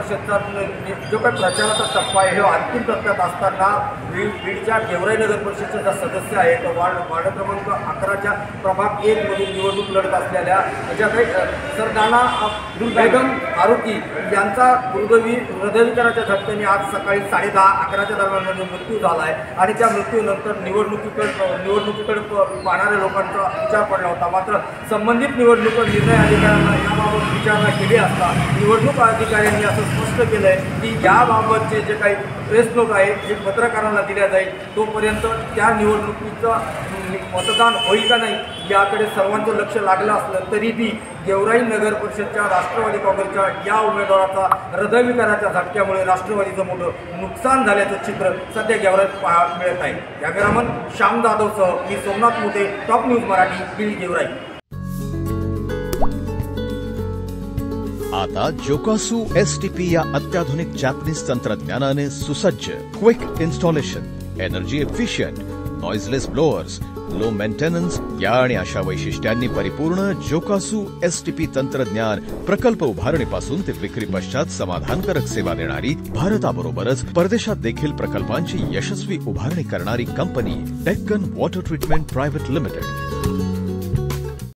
परिषदचा जो काही प्रचाराचा टप्पा आहे हे अंतिम टप्प्यात असताना बीडच्या गेवराई नगर परिषदेचा ज्या सदस्य आहेत वार्ड क्रमांक 11च्या प्रभाग 1 मधून निवडणूक लढत असलेल्या ज्या काही सरदाना बेगम फारुकी यांचा दुर्दैवी हृदयविकाराच्या झटक्याने आज सकाळी 10:30-11च्या दरम्यान मृत्यू झाला आहे आणि त्या मृत्यूनंतर निवडणुकीकडे पाहणाऱ्या लोकांचा विचार पडला होता। मात्र संबंधित निवडणूक निर्णय अधिकाऱ्यांना याबाबत विचारणा केली असता निवडणूक अधिकाऱ्यांनी असं स्पष्ट केलं आहे की याबाबतचे जे काही प्रेस नोट आहे जे पत्रकारांना दिल्या जाईल तोपर्यंत त्या निवडणुकीचं मतदान होईल का नाही याकडे सर्वांचं लक्ष लागलं असलं तरीही गेवराई नगर परिषदच्या राष्ट्रवादी काँग्रेसच्या या उमेदवाराचा हृदयविकाराच्या झटक्यामुळे राष्ट्रवादीचं मोठं नुकसान झाल्याचं चित्र सध्या गेवराईत पाहायला मिळत आहे। कॅमेरामन श्याम जाधवसह मी सोमनाथ मोते, टॉप न्यूज मराठी, बीड गेवराई। आता जोकासू STP या अत्याधुनिक जॅपनीज तंत्रज्ञानाने सुसज्ज, quick installation, energy efficient, noiseless blowers, low maintenance या आणि अशा वैशिष्ट्यांनी परिपूर्ण जोकासू STP तंत्रज्ञान प्रकल्प उभारणीपासून ते विक्री पश्चात समाधानकारक सेवा देणारी भारताबरोबरच परदेशात देखील प्रकल्पांची यशस्वी उभारणी करणारी company Deccan water treatment private limited.